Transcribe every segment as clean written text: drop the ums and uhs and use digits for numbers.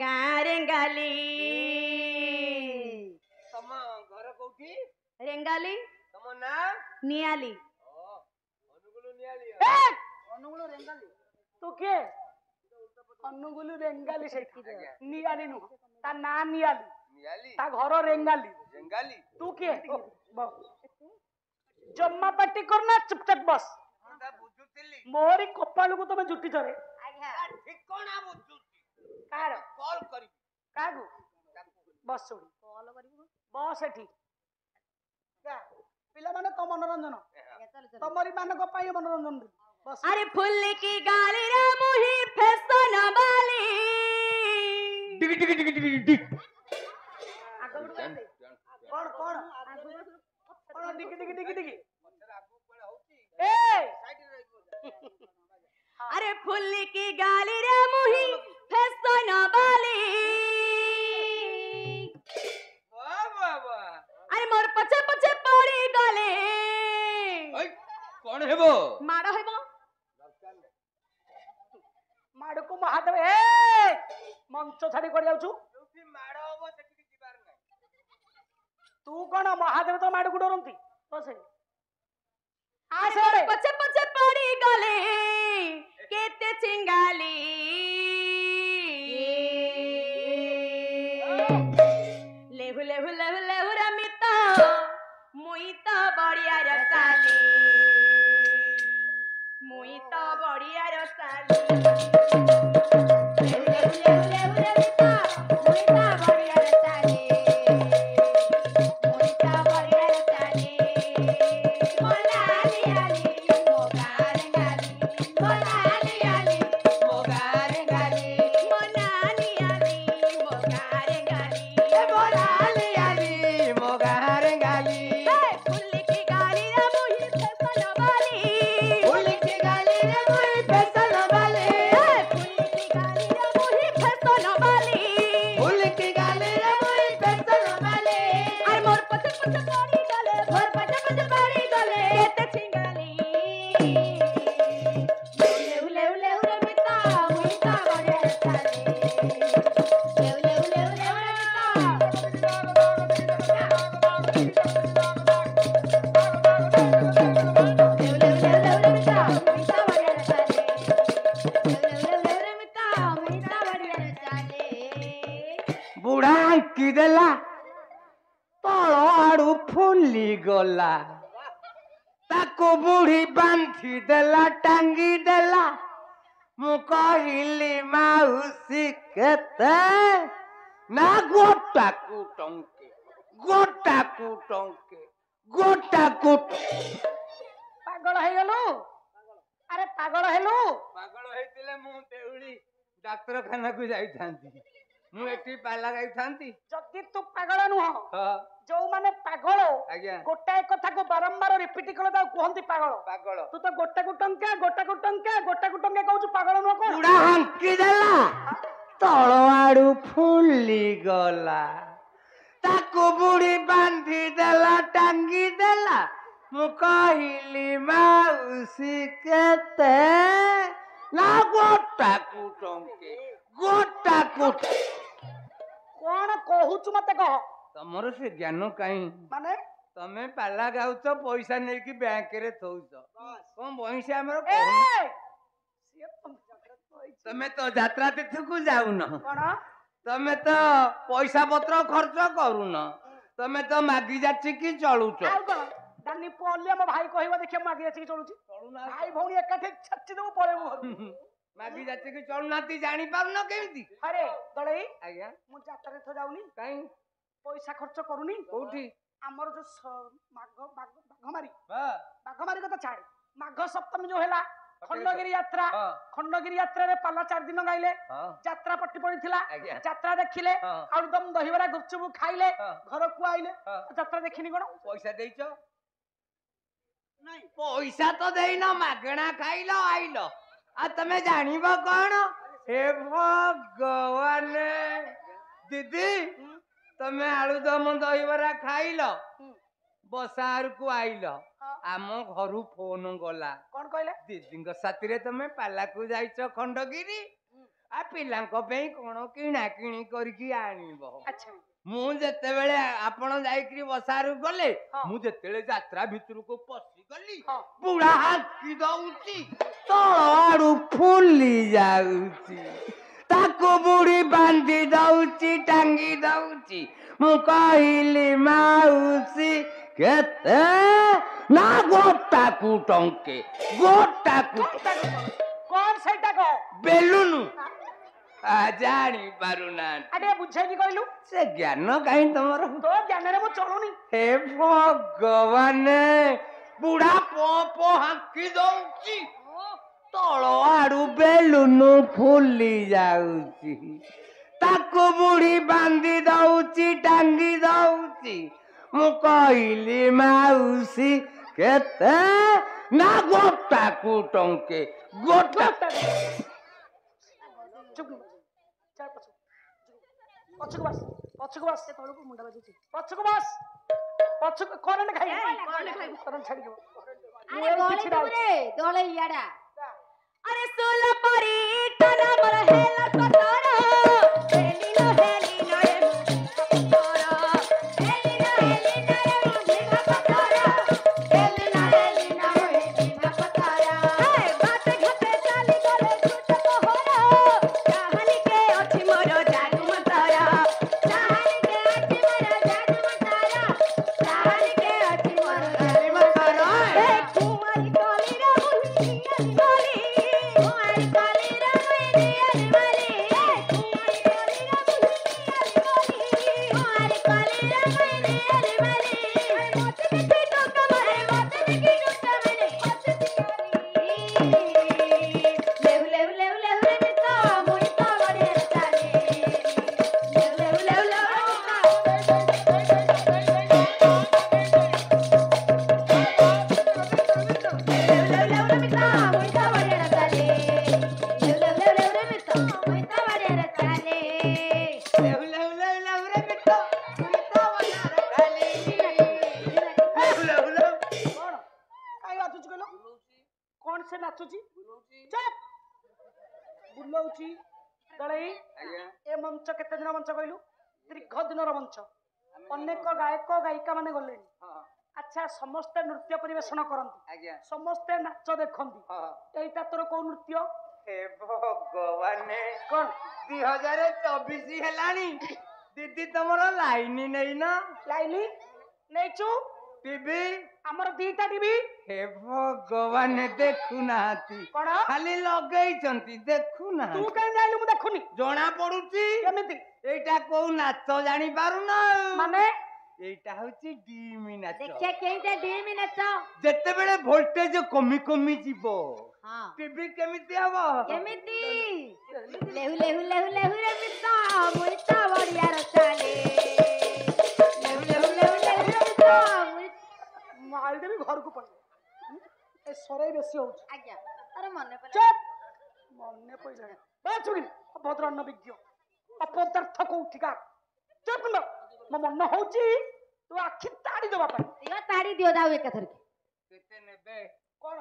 गाँ रेंगाली तम घर कोठी रेंगाली तम ना नियाली अनुगुल नियाली ଅନୁଗୁଳ ରେଙ୍ଗାଲି ତୁ କିଏ ଅନୁଗୁଳ ରେଙ୍ଗାଲି ସେଠି ନିଆଲି ନୁହଁ ତା ନାଁ ନିଆଲି नियाली ତା ଘର ରେଙ୍ଗାଲି जंगाली ତୁ କିଏ ଜମା ପାଟି କରନା ଚୁପଚାପ ବସ ता बुझुतिली ମୋରି କପାଳକୁ ତମେ ଜୁଟି ଧରେ ଠିକଣା ବୁଝୁତି କାର कॉल करी କାହାକୁ ବସ ଶୁଣି कॉल करिवो ବସ ଏଠି ପିଲାମାନେ ତ ମନୋରଞ୍ଜନ ତମରି ମାନଙ୍କ ପାଇଁ ମନୋରଞ୍ଜନ ବସ अरे फुल की गाली रे मुही फैशन वाली टिक टिक टिक टिक टिक କଣ କଣ କଣ ଟିକି ଟିକି ଟିକି ଟିକି ଏ अरे फुल की गाली रे मुही फैशन वाली वाह वाह वाह अरे मोर पछे पछे पड़ी गले ओय कोन हेबो माड़ हेबो ମାଡକୁ ମହାଦେବ ଏ ମଞ୍ଚ ଛାଡି କରି ଯାଉଛୁ ଯୋଉଠି ମାଡ଼ ହବ ସେଠିକି ଯିବାର ନାହିଁ ତୁ କଣ ମହାଦେବ ତ ମାଡକୁ ଡରନ୍ତି ବସେ अरे मोर पछे पछे पड़ी गले केते चिंगाली लेहु लेहु लेहु लेहु रमिता मुई तो बड़िया रसाली मुई तो बड़िया रसाली लेहु लेहु लेहु लेहु रमिता मुई तो बड़िया रसाली मुई तो बड़िया रसाली मोलाली आली मोगार गाली मोलाली आली मोगार गाली मोलाली आली मोगार गाली ए बोलाली आली मोगार गाली फुल की गाली रे मुही फैशन वाली फूल की गाली रे कोई फैशन वाले फुल की गाली रे मुही फैशन वाली फूल की गाली रे कोई फैशन वाले अरे मोर पछे पछे पड़ी गले मोर पछे पछे पड़ी गले केते चिंगाली लेहु लेहु लेहु रे मिता मुई ता बड़े रसाली लेहु लेहु लेहु लेहु रे बुढ़ा की देला तଳ ଆଡୁ ଫୁଲି ଗଲା ତାକୁ ବୁଢୀ ବାନ୍ଧି ଦେଲା ଟାଙ୍ଗି ଦେଲା ମୁଁ କହିଲି ମାଉସୀ କେତେ ନା ଗୋଟାକୁ ଟଙ୍କେ ଗୋଟାକୁ ଟଙ୍କେ ଗୋଟାକୁ ପାଗଳ ହେଇଗଲୁ ଆରେ ପାଗଳ ହେଲୁ ପାଗଳ ହେଇଥିଲେ ମୁଁ ଦେଉଳି ଡାକ୍ତରଖାନାକୁ ଯାଇଥାନ୍ତି ମୁଁ ଏଠି ପାଲା ଗାଇଥାନ୍ତି ଯଦି ତୁ ପାଗଳ ନୁହଁ ହଁ ଯୋଉମାନେ ପାଗଳ ଆଜ୍ଞା ଗୋଟାଏ କଥାକୁ ବାରମ୍ବାର ରିପିଟ କଲେ ତାକୁ କୁହନ୍ତି ପାଗଳ ପାଗଳ ତୁ ତ ଗୋଟାକୁ ଟଙ୍କା କହୁଛୁ ପାଗଳ ନୁହଁ କଣ ବୁଢା ହାଙ୍କି ଦେଲା ତଳ ଆଡୁ ଫୁଲି ଗଲା ତାକୁ ବୁଢୀ ବାନ୍ଧି ଦେଲା ଟାଙ୍ଗି ଦେଲା ମୁଁ କହିଲି ମାଉସୀ କେତେ ନା ଗୋଟାକୁ ଟଙ୍କେ ଗୋଟାକୁ କଣ କହୁଛୁ ମତେ କହ ତମର ସେ ଜ୍ଞାନ କାହିଁ ମାନେ ତମେ ପାଲା ଗାଉଛ ପଇସା ନେଇକି ବ୍ୟାଙ୍କରେ ଥଉଛ କଣ ବଇଁଶୀ ଆମର ଏ କହୁନ ସିଏ ତମେ ତ ଯାତ୍ରା ତୀର୍ଥକୁ ଯାଉନ କଣ ତମେ ତ ପଇସା ପତ୍ର ଖର୍ଚ୍ଚ କରୁନ ତମେ ତ ମାଗି ଯାଚିକି ଚଳୁଛ ଆଉ କଣ ଦାନି ପଲ୍ଲି ଆମ ଭାଇ କହିବ ଦେଖିବା ମୁଁ ଆଗେ ଆସିକି ଚଳୁଛି ଭାଇ ଭଉଣୀ ଏକାଠି ଛାଚି ଦେବୁ ପଳେଇବୁ ଘରକୁ ମାଗି ଯାଚିକି ଚଳୁନାହାନ୍ତି ଜାଣିପାରୁନ କେମିତି ଆରେ ଦଳେଇ ଆଜ୍ଞା ମୁଁ ଯାତ୍ରା ତୀର୍ଥ ଯାଉନି କାହିଁ ପଇସା ଖର୍ଚ୍ଚ କରୁନି କୋଉଠି ଆମର ଯୋଉ ବାଘମାରୀ ହଁ ବାଘମାରୀ କଥା ଛାଡେ ମାଘ ସପ୍ତମୀ ଯୋଉ ହେଲା ଖଣ୍ଡଗିରି ଯାତ୍ରା ହଁ। ଖଣ୍ଡଗିରି ଯାତ୍ରାରେ ପାଲା 4 ଦିନ ଗାଇଲେ ହଁ ଯାତ୍ରା ପଟି ପଡିଥିଲା ଆଜ୍ଞା। ଯାତ୍ରା ଦେଖିଲେ ହଁ। ଆଳୁଦମ ଦହିବରା ଗୁପଚୁପ ଖାଇଲେ ହଁ। ଘରକୁ ଆଇଲେ ହଁ। ଯାତ୍ରା ଦେଖିନି କଣ ପଇସା ଦେଇଛ ନାଇଁ ପଇସା ତ ଦେଇନ ମାଗଣା ଖାଇଲ ଆଇଲ ଆଉ ତମେ ଜାଣିବ କଣ हे भगवान दीदी तमे आलुदम दहीबरा खाइल बसार को आइल आम घर फोन गला कौन कहले दीदी साथी तमे पाला को जाइछ खंडगिरी आ पिलांको पे कोन किणा किणी करके आनिबो अच्छा ମୁଁ ଯେତେବେଳେ ଆପଣ ଯାଇକିରି ବସାରୁ ଗଲେ ହଁ। ମୁଁ ଯେତେବେଳେ ଯାତ୍ରା ଭିତରକୁ ପଶି ଗଲି ହଁ। ବୁଢା ହାଙ୍କି ଦଉଛି ତଳ ଆଡୁ ଫୁଲି ଯାଉଛି ତାକୁ ବୁଢୀ ବାନ୍ଧି ଦଉଛି ଟାଙ୍ଗି ଦଉଛି ମୁଁ କହିଲି ମାଉସୀ କେତେ ନା ଗୋଟାକୁ ଟଙ୍କେ ଗୋଟାକୁ कौन सेटा को ବେଲୁନୁ ଜାଣି ପାରୁନାହାନ୍ତି अरे बुझेगी कहलु ସେ ଜ୍ଞାନ କାହିଁ ତମର तो ज्ञान रे मु चलुनी ହେ ଭଗବାନ ବୁଢା ପୋ ହାଙ୍କି ଦଉଛି ତଳ ଆଡୁ ବେଲୁନୁ ଫୁଲି ଯାଉଛି ତାକୁ ବୁଢୀ ବାନ୍ଧି ଦଉଛି ଟାଙ୍ଗି ଦଉଛି ମୁଁ କହିଲି ମାଉସୀ କେତେ ନା ଗୋଟାକୁ ଟଙ୍କେ ଗୋଟା चुप चल पछुक बस से तळको मुंडा बाजुची पछुक बस पछुक कोरन खाई कोरन छाडी दो अरे गोले तुमरे दोले याडा अरे सोला परी तना मर हेला सतारा हेलिनो हेलिनो रे सतारा हेलिनो हेलिनो रे मुझे सतारा हेलिनो हेलिनो रे मुझे सतारा हे बात घटे चाली गले झूठ कहरा कहानी के अछि मोर जादू मतारा कहानी के अछि मोर जादू मतारा कहानी के अछि मोर जादू मतारा हे कुमारी काली रे मुहिया काली कुमारी काली रे मुहिया वाली हे कुमारी काली रे मुहिया काली कुमारी काली रे मुहिया वाली मत के टोका मारे मत के टोका मारे लेव लेव लेव लेव रे मिता मोइता बड़े चाले लेव लेव लेव लेव कोन काई बाजुची कहलो कोन से नाचुची चुप बुलौची दळई ए मंच केते दिन मंच कहलु दीर्घ दिनर मंच अनेक गायक गायिका माने गलेनी अच्छा समस्त नृत्य परिवेषण करंती समस्त नाच देखंती एटा तोर को नृत्य हे भगवान कोन 2024 हेलानी दीदी तमरो लाइन नहीं ना लाइनी नेचू टीवी हमर दीटा टीवी हे भगवान देखु नाती कोन खाली लगेइचंती देखु तू ना काई जाइलु मु देखुनी जणा पडुची केमिति एटा को नाच जानी पारुना माने एटा होची डीमी नाच देखिए केइते 2 मिनिट जेते बेले वोल्टेज कमी कमी जीवो हां टीवी केमिति हबो केमिति लेहु लेहु लेहु लेहु रे मिता मोइता बड़िया रचाले लेहु लेहु लेहु लेहु रे मिता माल देबी घर को पड़ी ए सराई बेसी होउछ आज्ञा अरे मने पले चुप मने पइला बा चुगिन भद्र अन्न विज्ञ अपदार्थ को उठिका चुप न म मन होउची तू आखि ताड़ी देबा पई यो ताड़ी दियो दाऊ एक थरके केते नेबे कोन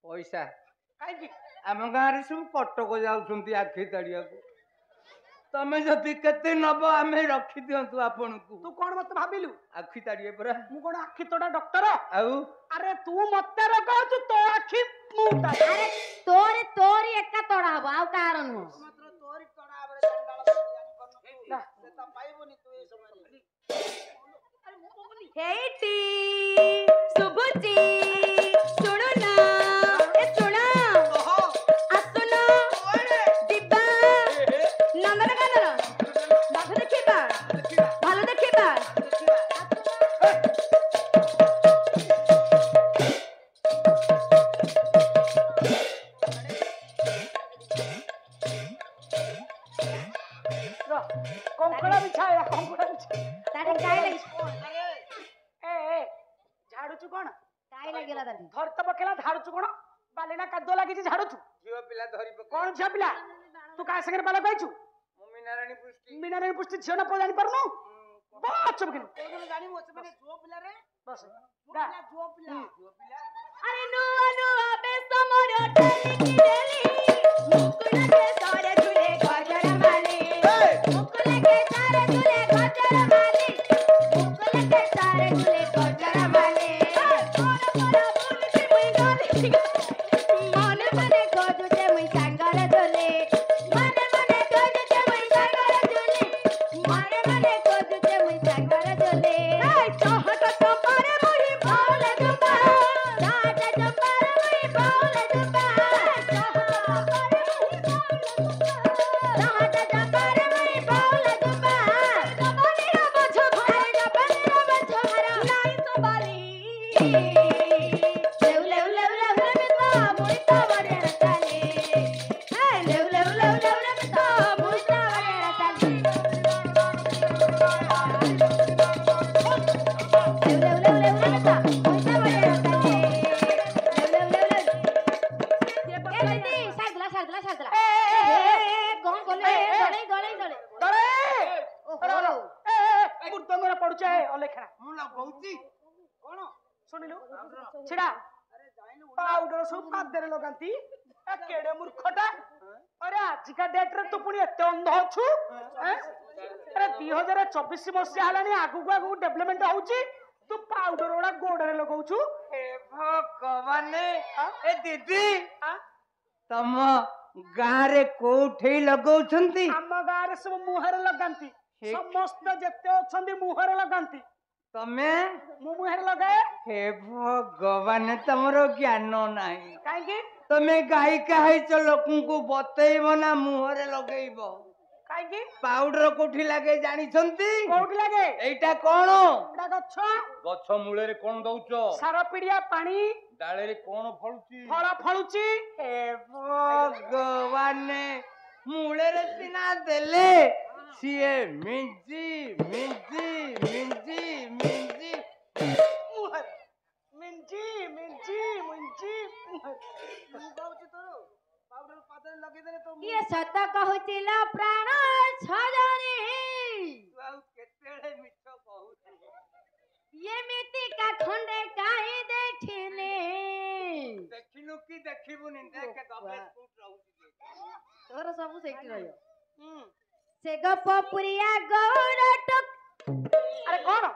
पैसा काई की आम गाँव सब कटक जाऊँ आखि ताड़िया तमें जदि केते नब आम रखी दिंतु आपण को तू कोन मत भाबिलु आखि ताड़िए परा मु कोन आखि तोडा डॉक्टर आउ अरे तू मते रगाउछु तो आखि मुटा अरे तोरी एका तोड़ा हबो आउ कार नु मात्र तोरी तोडा आबरे जंगाल ना से त पाइबोनी तू ए समय अरे मु बोली हेटी सुबुची सुनो ना ए सुना आसुना दिबा नंदनकानन बाघ देखिबा भालो देखिबा कंकड़ा बिछाया कंकड़ा बिछा तारे काय लगी ए झाड़ुचु कोन काय लागेला तारे धरत पकेला झाड़ुचु कोन बालेना कादो लागी झाड़ुचु झियो पिला धरी पक कोन झिया पिला तू काय संगे बाला कहचु मम्मी नारायणी पुष्टि मीनारे पुष्टि झियो ना पो जानि परनु बात सब किन एगो जानी मोसे माने जो पिला रे बस दा जो पिला अरे नुआ नुआ बे समरो टली की डेली मुकुना के सारे झूले କରୁଛେ ଅଲେଖା ମୁଁ ଲଗଉଛି କଣ ଶୁଣିଲୁ ଛିଡ଼ା ପାଉଡର ସବୁ ପାଦରେ ଲଗାନ୍ତି ଏ କେଡେ ମୂର୍ଖଟା ଆରେ ଆଜିକା ଡେଟ୍ ରେ ତୁ ପୁଣି ଏତେ ଅନ୍ଧ ଅଛୁ ଆରେ 2024 ମସିହା ହେଲାଣି ଆଗକୁ ଆଗକୁ ଡେଭଲପମେଣ୍ଟ ହଉଛି ତୁ ପାଉଡର ଗୁଡା ଗୋଡରେ ଲଗଉଛୁ ହେ ଭଗବାନେ ଏ ଦିଦି ତମ ଗାଁରେ କୋଉଠି ଲଗଉଛନ୍ତି ଆମ ଗାଁରେ ସବୁ ମୁହଁରେ ଲଗାନ୍ତି ସମସ୍ତେ ଯେତେ ଅଛନ୍ତି ମୁହଁରେ ଲଗାନ୍ତି ତମେ ମୁଁ ମୁହଁରେ ଲଗାଏ ହେ ଭଗବାନ ତମର ଜ୍ଞାନ ନାହିଁ କାହିଁକି ତମେ ଗାୟିକା ହେଇଛ ଲୋକଙ୍କୁ ବତେଇବ ନା ମୁହଁରେ ଲଗେଇବ କାହିଁକି ପାଉଡର କୋଉଠି ଲାଗେ ଜାଣିଛନ୍ତି କୋଉଠି ଲାଗେ ଏଇଟା କଣ ଏଇଟା ଗଛ ଗଛ ମୂଳରେ କଣ ଦଉଛ ସାର ପିଡିଆ ପାଣି ଡାଳରେ କଣ ଫଳୁଛି ଫଳ ଫଳୁଛି ହେ ଭଗବାନେ ମୂଳରେ ସିନା ଦେଲେ ସିଏ ମିଞ୍ଜି ମିଞ୍ଜି ମିଞ୍ଜି ମିଞ୍ଜି ମୁହଁରେ ମିଞ୍ଜି ମିଞ୍ଜି ମିଞ୍ଜି କିଏ ସତ କହୁଥିଲ ପ୍ରାଣ ଛଜନି ଆଉ କେତେବେଳେ ମିଛ କହୁଛୁ ଏମିତିକା ଖଣ୍ଡେ କାହିଁ ଦେଖିନି ଦେଖିନୁ କି ଦେଖିବୁନି ଦେଖେ ଦବେ ସ୍କୁଟ ରହୁଛି ତୋର ସବୁ ସେଇଠି ରହିବ ସେ ଗପ ପୁରିଆ ଗୌର ଟୁକ୍ ଆରେ କଣ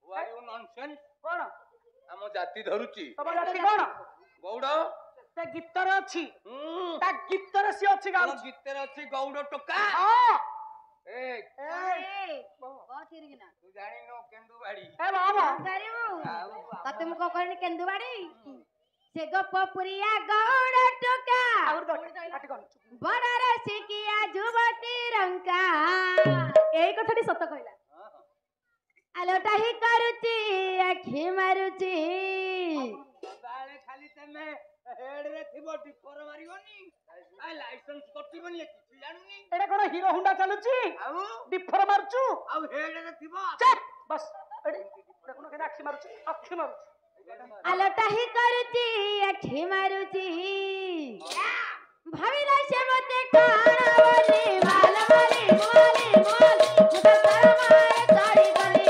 Why you nonsense? କଣ ଆମ ଜାତି ଧରୁଛି ତମ ଜାତି କଣ ଗୌଡ ସେ ଗୀତରେ ଅଛି ହୁଁ ତା ଗୀତରେ ସିଏ ଅଛି କଣ ଗାଉଛି ଗୀତରେ ଅଛି ଗୌଡ ଟୋକା ହଁ ଏ ବହୁତ କିରିକିନା ତୁ ଜାଣିନୁ କେନ୍ଦୁବାଡି ଏ ବାବା ତତେ ମୁଁ କଣ କହିନି କେନ୍ଦୁବାଡି ସେ ଗପ ପୁରିଆ ଗୌର ଟୁକା ଆହୁରି ଦରକାର କାଟି କଣ ବଡର ଶିକିଆ ଯୁବତୀ ରଙ୍କା ଏଇ କଥାଟି ସତ କହିଲା ଆଲୋଟା ହିଁ କରୁଛି ଆଖି ମାରୁଛି ବାଳେ ଖାଲି ତମେ ହେଡରେ ଥିବ ଟିପର ମାରିବନି ଆ ଲାଇସେନ୍ସ କଟିବନି କିଛି ଜାଣୁନି ଏଟା କଣ ହିରୋ ହୁଣ୍ଡା ଚାଲୁଛି ଆଉ ଡିଫର ମାରୁଛୁ ଆଉ ହେଡରେ ଥିବ ଚୁପ୍ ବସ୍ ଦେଖୁନ କେମିତି ଆଖି ମାରୁଛି ଆଲୋଟା ହିଁ କରୁଛି ଆଖି ମାରୁଛି ଭାବିଲା ସେ ମତେ କଣ ବୋଲି ମାଲ ମାରି ମୋଲି ମୋଲ ମୁଁ ତ ତାର ମାରେ ଚଳି ଗଲି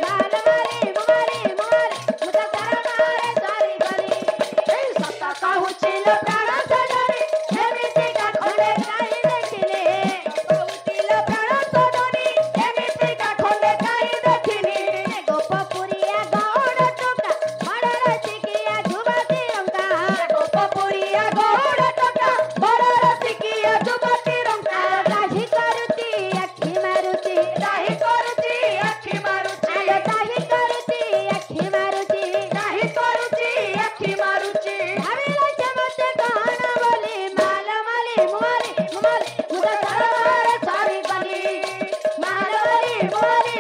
ମାଲ ମାରି ମୋଲି ମୋଲ ମୁଁ ତ ତାର ମାରେ ଚଳି ଗଲି ଏଇ ସତ କହୁଛି ଲୋ ପ୍ରାଣ ସଜନି ଏମିତିକା ଖଣ୍ଡେ କାହିଁ ଦେଖିନି କହୁଛି ଲୋ ପ୍ରାଣ ସଜନି ଏମିତିକା ଖଣ୍ଡେ କାହିଁ ଦେଖିନି ଗୋପ ପୁରିଆ ଗୌଡ଼ ଟୋକା ବଡ଼ର ଶିକିଆ ଯୁବତୀ ରଙ୍କା ଗୋପ ପୁରିଆ ଗୌଡ଼ ଟୋକା ବଡ଼ର ଶିକିଆ ଯୁବତୀ ରଙ୍କା ଦାହି କରୁଛି ଆଖି ମାରୁଛି ଦାହି କରୁଛି ଆଖି ମାରୁଛି ଦାହି କରୁଛି ଆଖି ମାରୁଛି ଦାହି କରୁଛି ଆଖି ମାରୁଛି ଭାବିଲା ସେ ମତେ କଣ ବୋଲି ମାଲ ମାଲି ମୋଲି ମୋଲ ମୁଁ ତ ତାର ମାରେ ଚଳି ଗଲି ମାଲ ମାଲି ମୋଲି